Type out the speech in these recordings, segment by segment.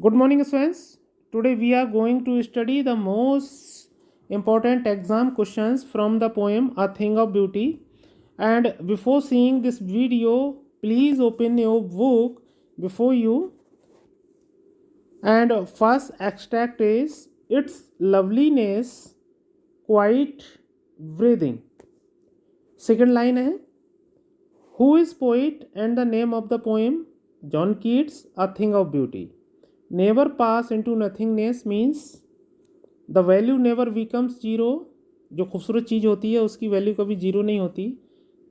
Good morning, students. Today we are going to study the most important exam questions from the poem A Thing of Beauty. And before seeing this video, please open your book before you. And first extract is its loveliness, quiet breathing. Second line है Who is poet and the name of the poem? John Keats, A Thing of Beauty. Never pass into nothingness means the value never becomes zero. जो खूबसूरत चीज़ होती है उसकी value कभी zero नहीं होती.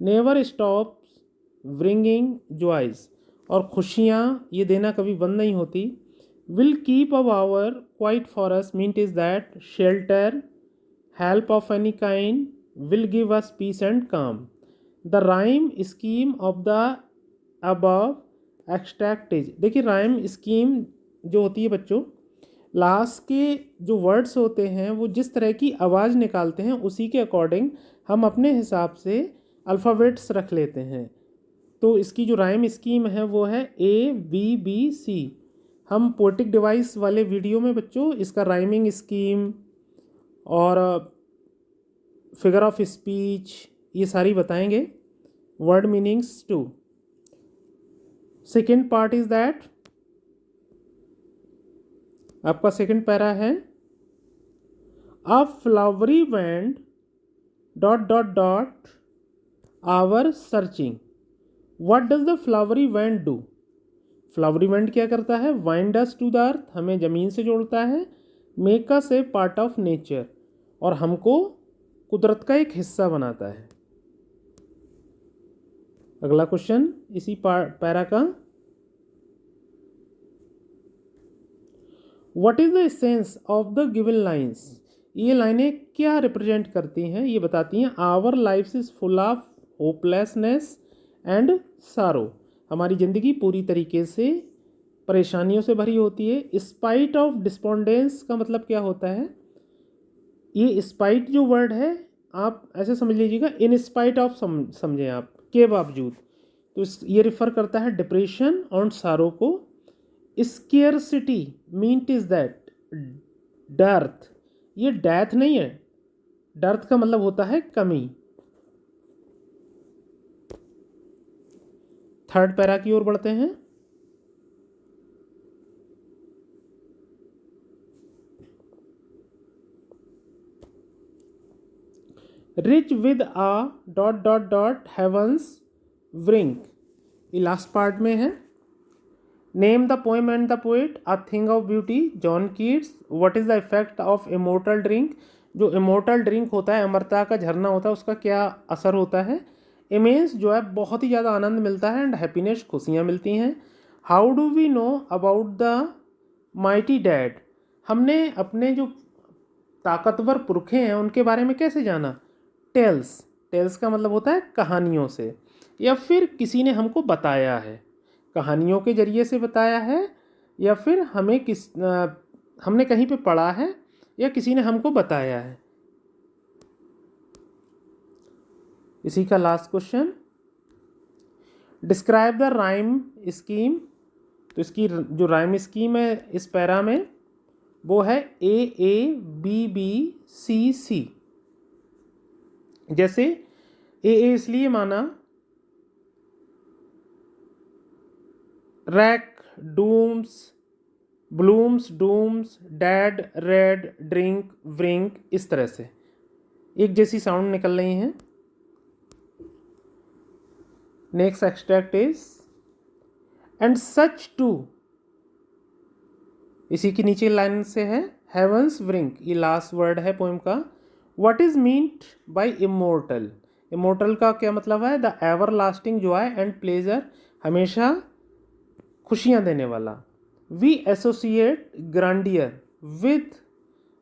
Never stop bringing joys, और खुशियाँ ये देना कभी बंद नहीं होती. Will keep a bower quiet for us meant is that shelter help of any kind will give us peace and calm. The rhyme scheme of the above extract is. देखिए rhyme scheme जो होती है बच्चों, last के जो words होते हैं वो जिस तरह की आवाज़ निकालते हैं उसी के अकॉर्डिंग हम अपने हिसाब से अल्फ़ाबेट्स रख लेते हैं. तो इसकी जो राइम स्कीम है वो है ABBC. हम पोएटिक डिवाइस वाले वीडियो में बच्चों इसका राइमिंग स्कीम और फिगर ऑफ स्पीच ये सारी बताएंगे, word meanings too. Second part is that आपका सेकंड पैरा है a flowery band dot dot dot our searching. What does the flowery band do. Flowery band क्या करता है? Wind us to the earth, हमें ज़मीन से जोड़ता है. Make us a part of nature, और हमको कुदरत का एक हिस्सा बनाता है. अगला क्वेश्चन इसी पैरा का. What is the essence of the given lines. ये लाइनें क्या रिप्रेजेंट करती हैं, ये बताती हैं. Our life is full of hopelessness and sorrow. हमारी ज़िंदगी पूरी तरीके से परेशानियों से भरी होती है. स्पाइट ऑफ डिस्पोंडेंस का मतलब क्या होता है? ये स्पाइट जो वर्ड है आप ऐसे समझ लीजिएगा, इन स्पाइट ऑफ समझें आप, के बावजूद. तो ये रिफ़र करता है डिप्रेशन और सारो को. Scarcity meant is that dearth. ये डेथ नहीं है, डर्थ का मतलब होता है कमी. थर्ड पैरा की ओर बढ़ते हैं. Rich with a dot dot dot heaven's brink. ये लास्ट पार्ट में है. Name the poem and the poet. A thing of beauty, John Keats. What is the effect of immortal drink. जो immortal drink होता है, अमरता का झरना होता है, उसका क्या असर होता है? इमेंस जो है बहुत ही ज़्यादा आनंद मिलता है एंड हैप्पीनेस, खुशियाँ मिलती हैं. How do we know about the mighty dead. हमने अपने जो ताकतवर पुरखे हैं उनके बारे में कैसे जाना? टेल्स. टेल्स का मतलब होता है कहानियों से, या फिर किसी ने हमको बताया है, कहानियों के जरिए से बताया है, या फिर हमने कहीं पे पढ़ा है, या किसी ने हमको बताया है. इसी का last question. Describe the rhyme scheme. तो इसकी जो राइम स्कीम है इस पैरा में वो है AABBCC. जैसे ए इसलिए माना, brake, dooms, blooms, dooms, dead, read, drink, brink, इस तरह से एक जैसी साउंड निकल रही हैं. Next extract is and such too. इसी की नीचे लाइन से है हेवंस व्रिंक. ये लास्ट वर्ड है पोएम का. What is meant by immortal. Immortal का क्या मतलब है? The everlasting joy and pleasure, हमेशा खुशियाँ देने वाला. We associate grandeur with.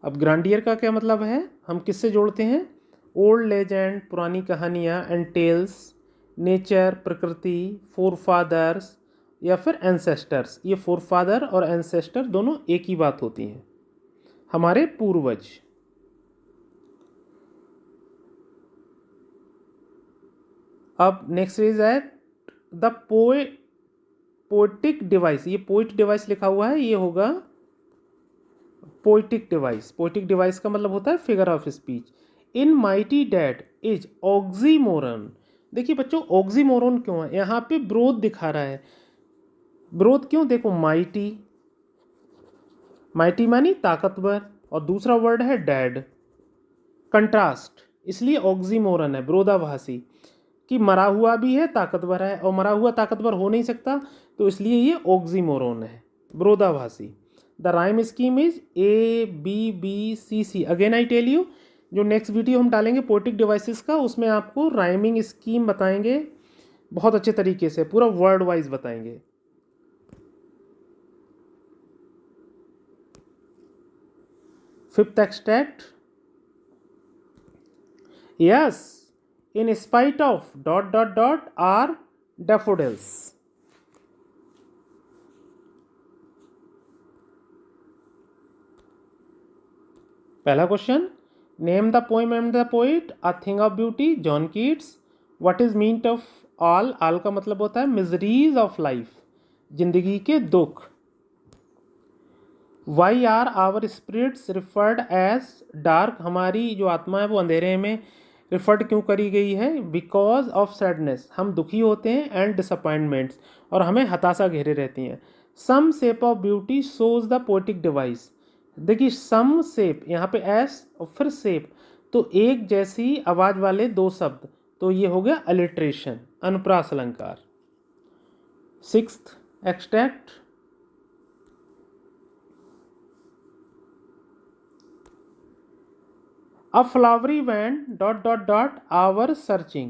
अब ग्रांडियर का क्या मतलब है? हम किससे जोड़ते हैं? ओल्ड लेजेंड, पुरानी कहानियाँ, एंड टेल्स, नेचर, प्रकृति, फोरफादर्स, या फिर एंसेस्टर्स. ये फोरफादर और एंसेस्टर दोनों एक ही बात होती हैं, हमारे पूर्वज. अब next is the poetic device, ये पोइट डिवाइस लिखा हुआ है, ये होगा पोएटिक डिवाइस। पोएटिक डिवाइस का मतलब होता है figure of speech. In mighty dad is oxymoron. देखिए बच्चों, ऑक्सीमोरन क्यों है? यहाँ पे ब्रोथ दिखा रहा है। ब्रोथ क्यों? देखो, माइटी, माइटी मानी ताकतवर, और दूसरा वर्ड है डैड, कंट्रास्ट, इसलिए ऑक्सीमोरन है, विरोधाभासी, कि मरा हुआ भी है ताकतवर है, और मरा हुआ ताकतवर हो नहीं सकता, तो इसलिए ये ऑक्सीमोरन है, विरोधाभासी। The rhyme scheme is ABBCC। Again I tell you, जो नेक्स्ट वीडियो हम डालेंगे पोएटिक डिवाइसेस का, उसमें आपको राइमिंग स्कीम बताएंगे बहुत अच्छे तरीके से, पूरा वर्ड वाइज बताएंगे। Fifth extract, yes, in spite of ... are daffodils। पहला question, name the poem and the poet, a thing of beauty, John Keats. What is meant of all? All का मतलब होता है मिजरीज ऑफ लाइफ, जिंदगी के दुख। Why are our spirits referred as dark? हमारी जो आत्मा है वो अंधेरे में रिफर्ड क्यों करी गई है? बिकॉज ऑफ सैडनेस, हम दुखी होते हैं, एंड डिसअपॉइंटमेंट्स, और हमें हताशा घेरे रहती हैं। Some shape of beauty shows the poetic device. देखिए, सम शेप, यहाँ पे एस और फिर शेप, तो एक जैसी आवाज वाले दो शब्द, तो ये हो गया अलिट्रेशन, अनुप्रास अलंकार। Sixth extract, a flowery wand ... our searching.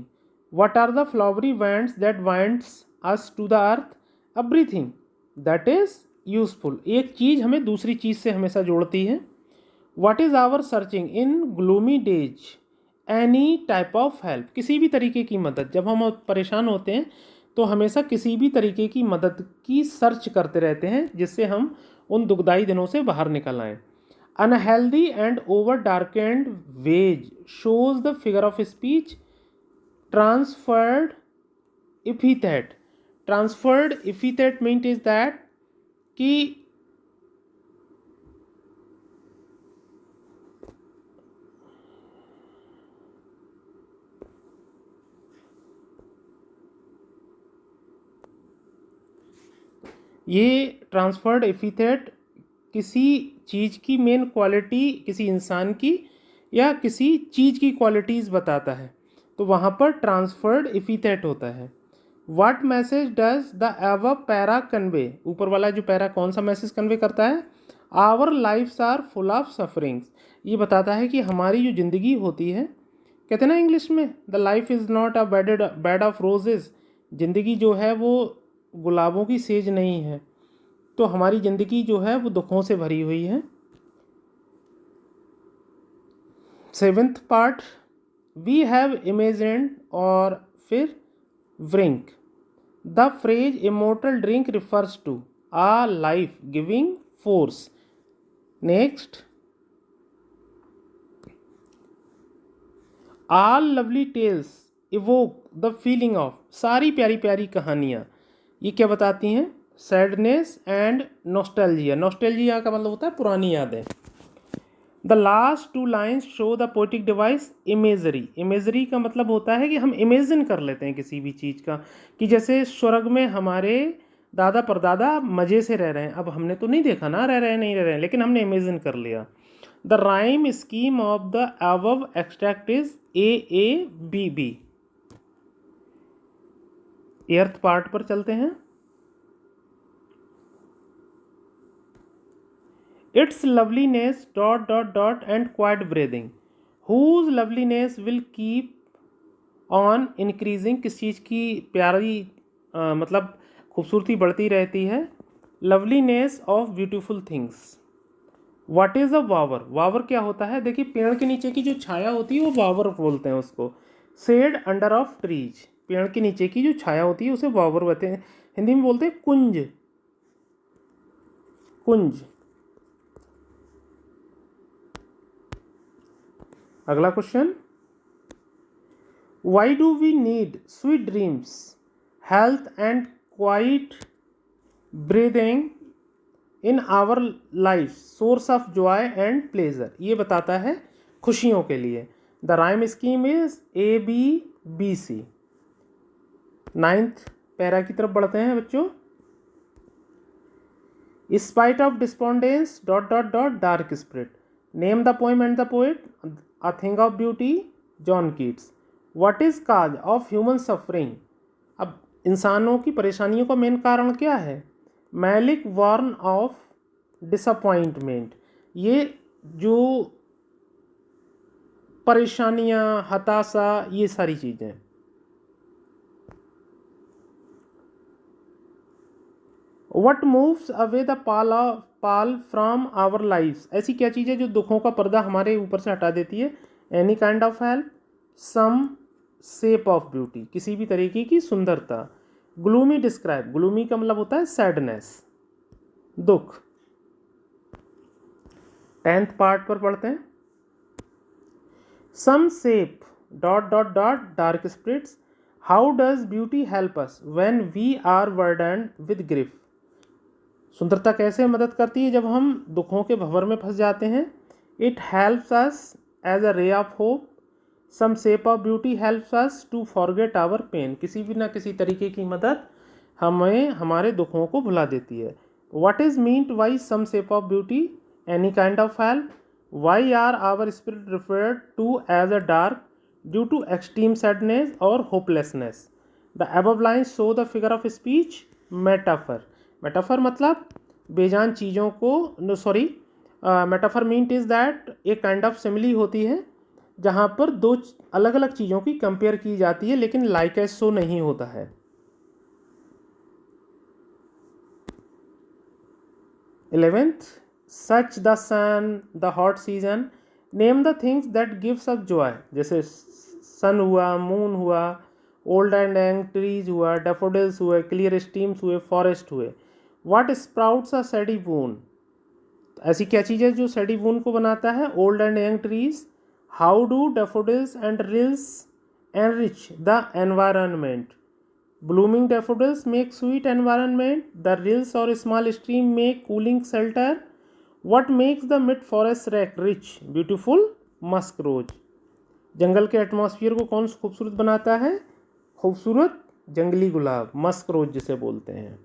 What are the flowery wands that binds us to the earth? Everything that is useful। एक चीज हमें दूसरी चीज से हमेशा जोड़ती है। What is our searching in gloomy days? Any type of help, किसी भी तरीके की मदद। जब हम परेशान होते हैं तो हमेशा किसी भी तरीके की मदद की सर्च करते रहते हैं, जिससे हम उन दुखदाई दिनों से बाहर निकल आएं। Unhealthy and over darkened wage shows the figure of speech, transferred epithet। transferred epithet means is that कि ये ट्रांसफर्ड एपिथेट किसी चीज़ की मेन क्वालिटी, किसी इंसान की या किसी चीज़ की क्वालिटीज़ बताता है, तो वहाँ पर ट्रांसफर्ड एपिथेट होता है। What message does the above para convey? ऊपर वाला जो पैरा कौन सा मैसेज कन्वे करता है? Our lifes are full of sufferings. ये बताता है कि हमारी जो ज़िंदगी होती है, कहते हैं ना इंग्लिश में, the life is not a bed of roses. ज़िंदगी जो है वो गुलाबों की सेज नहीं है, तो हमारी ज़िंदगी जो है वो दुखों से भरी हुई है। Seventh part, we have imagined, और फिर brink. The phrase immortal drink refers to a life giving force. Next, all lovely tales evoke the feeling of. सारी प्यारी प्यारी कहानियाँ ये क्या बताती हैं? Sadness and nostalgia. नॉस्टैल्जिया का मतलब होता है पुरानी यादें। The last two lines show the poetic device imagery. Imagery का मतलब होता है कि हम इमेजिन कर लेते हैं किसी भी चीज़ का, कि जैसे स्वर्ग में हमारे दादा परदादा मज़े से रह रहे हैं। अब हमने तो नहीं देखा ना रह रहे हैं नहीं रह रहे हैं, लेकिन हमने इमेजिन कर लिया। The rhyme scheme of the above extract is AABB। Earth part पर चलते हैं। Its loveliness ... and quiet breathing, whose loveliness will keep on increasing। किस चीज़ की प्यारी मतलब खूबसूरती बढ़ती रहती है? loveliness of beautiful things। What is a वावर? वावर क्या होता है? देखिए, पेड़ के नीचे की जो छाया होती है वो वावर बोलते हैं उसको। शेड अंडर ऑफ ट्रीज, पेड़ के नीचे की जो छाया होती है उसे वावर बोलते हैं। हिंदी में बोलते हैं कुंज, कुंज। अगला question, why do we need sweet dreams, health and quiet breathing in our life source of joy and pleasure, ये बताता है खुशियों के लिए। The rhyme scheme is ABBC। 9th para की तरफ बढ़ते हैं बच्चों। Spite of despondence dot dot dot dark spirit, name the poem and the poet. A thing of beauty, John Keats. What is cause of human suffering, अब इंसानों की परेशानियों का मेन कारण क्या है? मैलिक वार्न ऑफ डिसअपॉइंटमेंट, ये जो परेशानियां, हताशा, ये सारी चीज़ें। What moves away the pall from our lifes, ऐसी क्या चीज़ है जो दुखों का पर्दा हमारे ऊपर से हटा देती है? Any kind of help, some shape of beauty, किसी भी तरीके की सुंदरता। ग्लूमी डिस्क्राइब, ग्लूमी का मतलब होता है सैडनेस, दुख। 10th पार्ट पर पढ़ते हैं। Some shape dot dot dot dark spirits, how does beauty help us when we are burdened with grief, सुंदरता कैसे मदद करती है जब हम दुखों के भंवर में फंस जाते हैं? It helps us as a ray of hope, some shape of beauty helps us to forget our pain, किसी भी ना किसी तरीके की मदद हमें हमारे दुखों को भुला देती है। What is meant by some shape of beauty, any kind of help. Why are our spirit referred to as a dark due to extreme sadness और hopelessness. The above lines show the figure of speech metaphor, metaphor मतलब बेजान चीज़ों को, sorry, metaphor meant is that एक kind of simile होती है जहाँ पर दो अलग अलग चीज़ों की कंपेयर की जाती है लेकिन लाइक एज सो नहीं होता है। Eleventh, such the sun the hot season, name the things that gives us joy, जैसे सन हुआ, मून हुआ, ओल्ड एंड यंग ट्रीज हुआ, डेफोडिल्स हुए, क्लियर स्ट्रीम्स हुए, फॉरेस्ट हुए। What sprouts a shady boon, ऐसी क्या चीज़ है जो सैडी बून को बनाता है? Old and young trees. How do daffodils and rills enrich the environment, blooming daffodils make sweet environment, the rills or small stream make cooling shelter. What makes the mid forest brake rich, beautiful musk rose, जंगल के atmosphere को कौन खूबसूरत बनाता है? खूबसूरत जंगली गुलाब, Musk रोज जिसे बोलते हैं।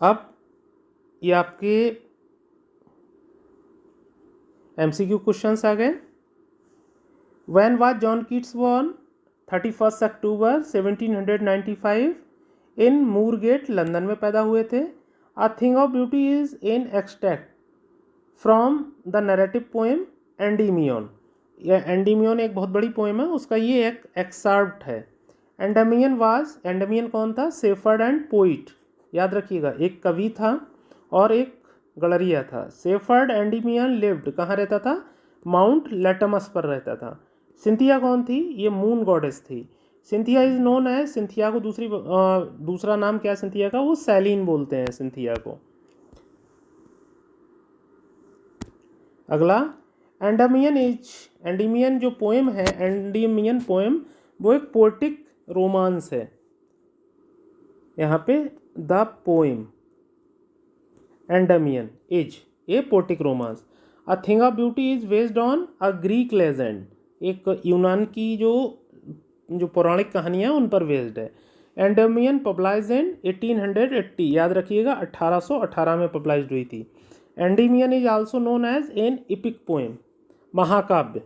अब ये आपके MCQ क्वेश्चंस आ गए। When was John Keats born? 31 October 1795 in Moorgate, London में पैदा हुए थे। A thing of beauty is in extract from the narrative poem Endymion, यह एंडीमियन एक बहुत बड़ी पोएम है, उसका ये एक एक्सर्प्ट है। एंडेमियन कौन था? सेफर्ड एंड पोइट, याद रखिएगा, एक कवि था और एक गडरिया था। सेफर्ड एंडीमियन लिव्ड, कहाँ रहता था? माउंट लेटमस पर रहता था। सिंथिया कौन थी? ये मून गॉडेस थी। सिंथिया इज नोन है, सिंथिया को दूसरा नाम क्या है सिंथिया का? वो सैलीन बोलते हैं सिंथिया को। अगला, एंडीमियन जो पोएम है, एंडीमियन पोएम वो एक पोएटिक रोमांस है। यहाँ पे the poem Endymion is a poetic romance. A thing of beauty is based on a Greek legend, एक यूनान की जो पौराणिक कहानियाँ उन पर बेस्ड है। एंडमियन पब्लाइज इन 1880, याद रखिएगा 1818 में पब्लाइज हुई थी। Endymion is also known as an epic poem, महाकाव्य।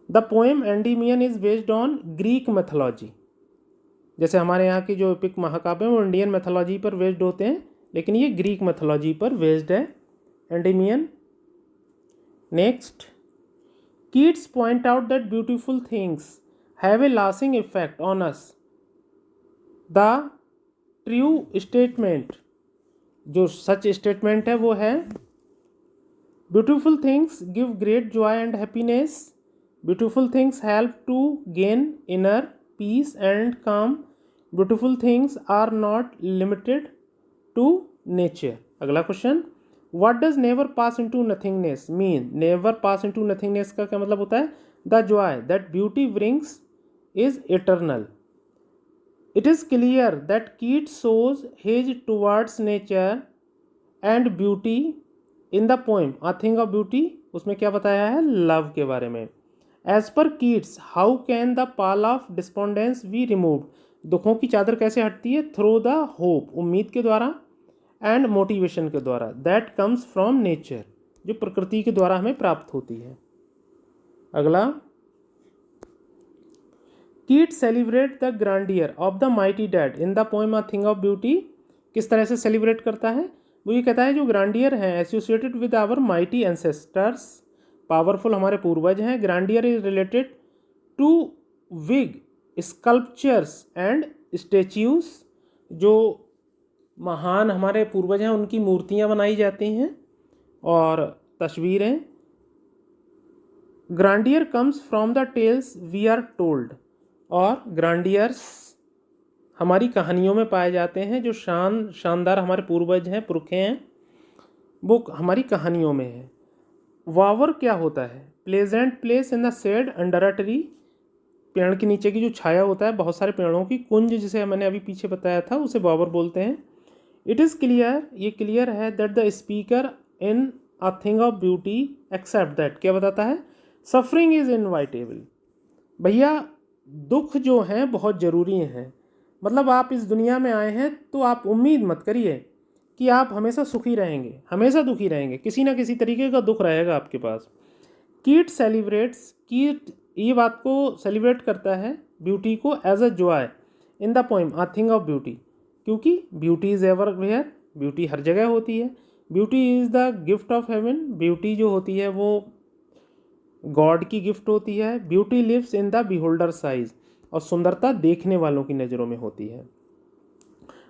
The poem Endymion is based on Greek mythology, जैसे हमारे यहाँ की जो इपिक महाकाव्य हैं वो इंडियन मैथोलॉजी पर बेस्ड होते हैं, लेकिन ये ग्रीक मैथोलॉजी पर बेस्ड है Endymion. Next, Keats point out that beautiful things have a lasting effect on us. The true statement, जो सच स्टेटमेंट है वो है, beautiful things give great joy and happiness, beautiful things help to gain inner peace and calm, beautiful things are not limited to nature. अगला question, what does never pass into nothingness mean? Never pass into nothingness का क्या मतलब होता है? The Joy that beauty brings is eternal. It is clear that Keats shows his towards nature and beauty in the poem a thing of beauty. उसमें क्या बताया है? Love के बारे में। एज पर Keats how can the pall of despondence be removed, दुखों की चादर कैसे हटती है? थ्रू द होप, उम्मीद के द्वारा, एंड मोटिवेशन के द्वारा, दैट कम्स फ्रॉम नेचर, जो प्रकृति के द्वारा हमें प्राप्त होती है। अगला, Keat celebrate the grandeur of the mighty dead in the poem a thing of beauty. किस तरह से सेलिब्रेट करता है? वो ये कहता है जो ग्रांडियर हैं associated with our mighty ancestors, powerful हमारे पूर्वज हैं। Grandeur is related to big sculptures and statues, जो महान हमारे पूर्वज हैं उनकी मूर्तियां बनाई जाती हैं और तस्वीरें। Grandeur comes from the tales we are told, और ग्रांडियर्स हमारी कहानियों में पाए जाते हैं। जो शानदार हमारे पूर्वज हैं, पुरखे हैं, वो हमारी कहानियों में है। वावर क्या होता है? Pleasant place in the shade under a tree, पेड़ के नीचे की जो छाया होता है बहुत सारे पेड़ों की, कुंज जिसे मैंने अभी पीछे बताया था, उसे वावर बोलते हैं। इट इज़ क्लियर, ये क्लियर है, that the speaker in a thing of beauty accept that, क्या बताता है? Suffering is inevitable. भैया दुख जो हैं बहुत ज़रूरी हैं, मतलब आप इस दुनिया में आए हैं तो आप उम्मीद मत करिए कि आप हमेशा सुखी रहेंगे, हमेशा दुखी रहेंगे, किसी ना किसी तरीके का दुख रहेगा आपके पास। कीट सेलिब्रेट्स, कीट ये बात को सेलिब्रेट करता है ब्यूटी को as a joy in the poem a thing of beauty, क्योंकि beauty is everywhere, beauty हर जगह होती है। Beauty is the gift of heaven, beauty जो होती है वो गॉड की गिफ्ट होती है। Beauty lives in the beholder eyes, और सुंदरता देखने वालों की नज़रों में होती है।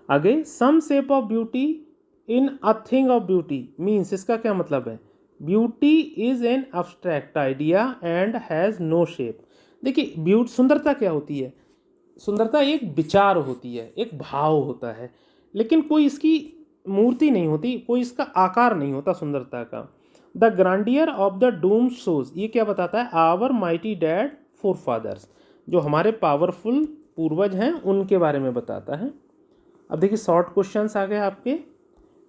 आगे, some shape of beauty in a thing of beauty means, इसका क्या मतलब है? Beauty is an abstract idea and has no shape. देखिए सुंदरता क्या होती है? सुंदरता एक विचार होती है, एक भाव होता है, लेकिन कोई इसकी मूर्ति नहीं होती, कोई इसका आकार नहीं होता सुंदरता का। The grandeur of the dome shows, ये क्या बताता है? Our mighty dead forefathers, जो हमारे पावरफुल पूर्वज हैं उनके बारे में बताता है। अब देखिए शॉर्ट क्वेश्चंस आ गए आपके।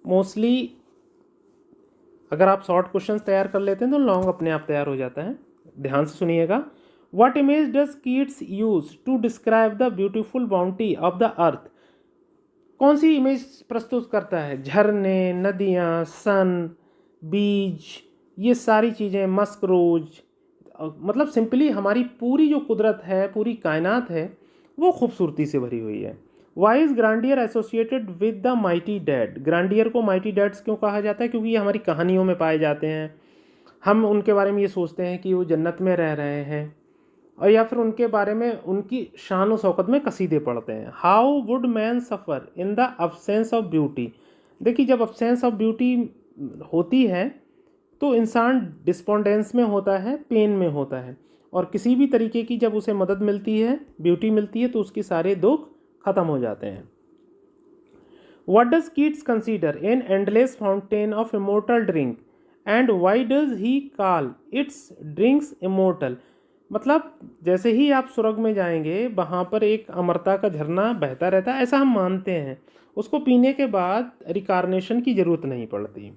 मोस्टली अगर आप शॉर्ट क्वेश्चंस तैयार कर लेते हैं तो लॉन्ग अपने आप तैयार हो जाता है। ध्यान से सुनिएगा। What image does Keats use to describe the beautiful bounty of the earth? कौन सी इमेज प्रस्तुत करता है? झरने, नदियाँ, सन, बीज, ये सारी चीज़ें, मस्क रोज, मतलब सिंपली हमारी पूरी जो कुदरत है, पूरी कायनात है, वो खूबसूरती से भरी हुई है। Why is grandeur associated with the mighty dead? Grandeur को माइटी डैड्स क्यों कहा जाता है? क्योंकि ये हमारी कहानियों में पाए जाते हैं। हम उनके बारे में ये सोचते हैं कि वो जन्नत में रह रहे हैं, और या फिर उनके बारे में उनकी शान और शौकत में कसीदे पढ़ते हैं। How would man suffer in the absence of beauty? देखिए जब अब्सेंस ऑफ ब्यूटी होती है तो इंसान डिस्पोंडेंस में होता है, पेन में होता है, और किसी भी तरीके की जब उसे मदद मिलती है, ब्यूटी मिलती है, तो उसके सारे दुख खत्म हो जाते हैं। What does Keats consider an endless fountain of immortal drink, and why does he call its drinks immortal? मतलब जैसे ही आप स्वर्ग में जाएंगे वहाँ पर एक अमरता का झरना बहता रहता है, ऐसा हम मानते हैं। उसको पीने के बाद रिकारनेशन की ज़रूरत नहीं पड़ती।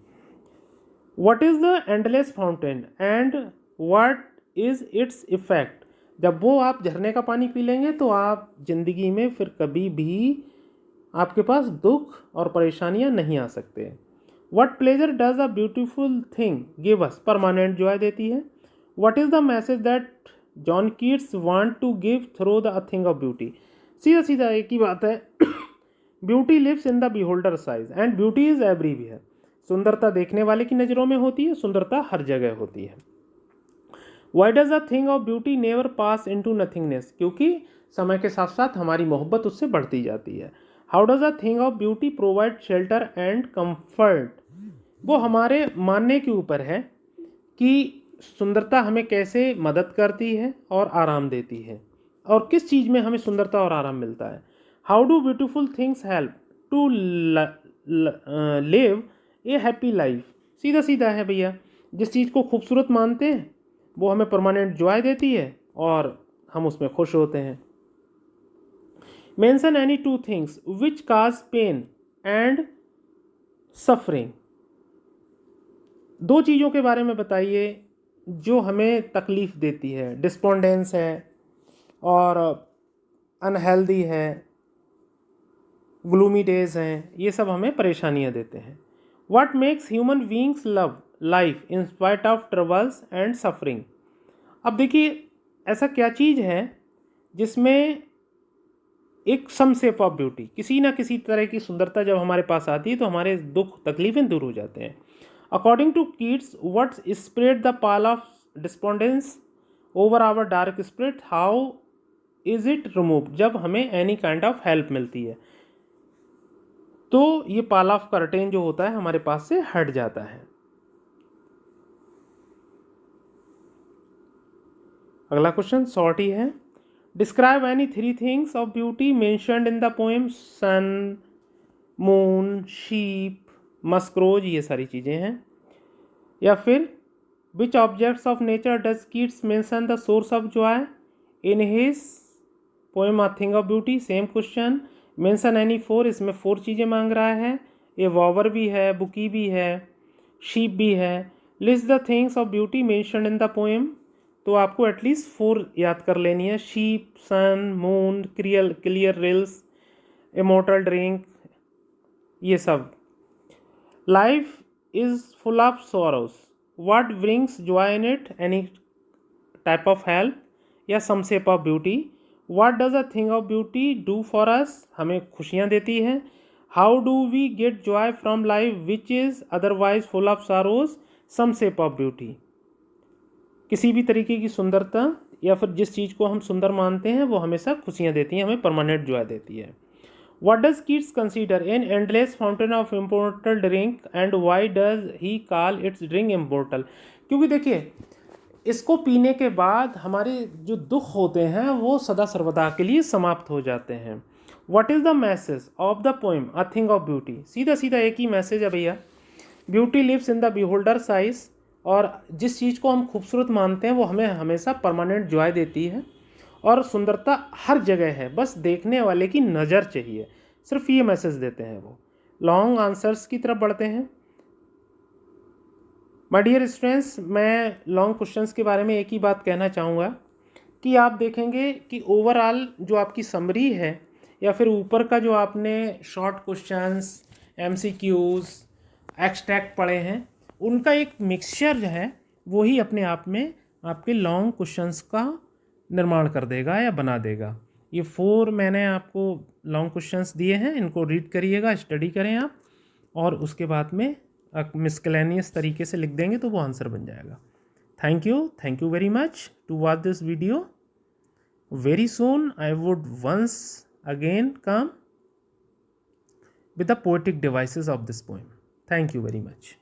What is the endless fountain and what is its effect? जब वो आप झरने का पानी पी लेंगे तो आप ज़िंदगी में फिर कभी भी आपके पास दुख और परेशानियां नहीं आ सकते। What pleasure does a beautiful thing give us? Permanent joy देती है। What is the message that John Keats want to give through the thing of beauty? सीधा सीधा एक ही बात है। Beauty lives in the beholder size and beauty is everywhere. सुंदरता देखने वाले की नज़रों में होती है, सुंदरता हर जगह होती है। Why does a thing of beauty never pass into nothingness? क्योंकि समय के साथ साथ हमारी मोहब्बत उससे बढ़ती जाती है। How does a thing of beauty provide shelter and comfort? वो हमारे मानने के ऊपर है कि सुंदरता हमें कैसे मदद करती है और आराम देती है, और किस चीज़ में हमें सुंदरता और आराम मिलता है। How do beautiful things help to live a happy life? सीधा सीधा है भैया, जिस चीज़ को खूबसूरत मानते हैं वो हमें परमानेंट जॉय देती है और हम उसमें खुश होते हैं। Mention any two things which cause pain and suffering. दो चीज़ों के बारे में बताइए जो हमें तकलीफ़ देती है। डिस्पोंडेंस है और अनहेल्दी है, ग्लूमी डेज हैं, ये सब हमें परेशानियां देते हैं। What makes human beings love life in spite of troubles and suffering. अब देखिए ऐसा क्या चीज़ है जिसमें एक सम शेप ऑफ ब्यूटी, किसी ना किसी तरह की सुंदरता जब हमारे पास आती है तो हमारे दुख तकलीफें दूर हो जाते हैं। According to Keats, what spread the pall of despondence over our dark spirit, how is it remove. जब हमें एनी काइंड ऑफ हेल्प मिलती है तो ये पाल ऑफ कर्टेन जो होता है हमारे पास से हट जाता है। अगला क्वेश्चन शॉर्ट ही है। Describe any three things of beauty mentioned in the poem. Sun, moon, sheep, musk rose, ये सारी चीज़ें हैं। या फिर which objects of nature does Keats mention the source of joy in his poem a thing of beauty. Same question. Mention any four, इसमें four चीज़ें मांग रहा है। ए वॉवर भी है, बुकी भी है, शीप भी है। List the things of beauty mentioned in the poem, तो आपको एटलीस्ट फोर याद कर लेनी है। Sheep, sun, moon, clear rills, immortal drink, ये सब। Life is full of sorrows, what brings joy in it, any type of help या some shape of beauty. What does a thing of beauty do for us, हमें खुशियाँ देती है। How do we get joy from life which is otherwise full of sorrows, some shape of beauty. किसी भी तरीके की सुंदरता या फिर जिस चीज़ को हम सुंदर मानते हैं वो हमेशा खुशियाँ देती हैं, हमें परमानेंट जॉय देती है। What does Keats consider an endless fountain of immortal drink and why does he call its drink immortal. क्योंकि देखिए इसको पीने के बाद हमारे जो दुख होते हैं वो सदा सर्वदा के लिए समाप्त हो जाते हैं। What is the message of the poem a thing of beauty. सीधा सीधा एक ही मैसेज है भैया, beauty lives in the beholder's eyes, और जिस चीज़ को हम खूबसूरत मानते हैं वो हमें हमेशा परमानेंट जॉय देती है। और सुंदरता हर जगह है, बस देखने वाले की नज़र चाहिए, सिर्फ ये मैसेज देते हैं वो। लॉन्ग आंसर्स की तरफ बढ़ते हैं। माय डियर स्टूडेंट्स, मैं लॉन्ग क्वेश्चंस के बारे में एक ही बात कहना चाहूँगा कि आप देखेंगे कि ओवरऑल जो आपकी समरी है या फिर ऊपर का जो आपने शॉर्ट क्वेश्चंस, एमसीक्यूज़, एक्सट्रैक्ट पढ़े हैं, उनका एक मिक्सचर जो है वो ही अपने आप में आपके लॉन्ग क्वेश्चंस का निर्माण कर देगा या बना देगा। ये फोर मैंने आपको लॉन्ग क्वेश्चंस दिए हैं, इनको रीड करिएगा, स्टडी करें आप, और उसके बाद में मिसकेलेनियस तरीके से लिख देंगे तो वो आंसर बन जाएगा। Thank you very much to watch this video. Very soon I would once again come with the poetic devices of this poem. Thank you very much.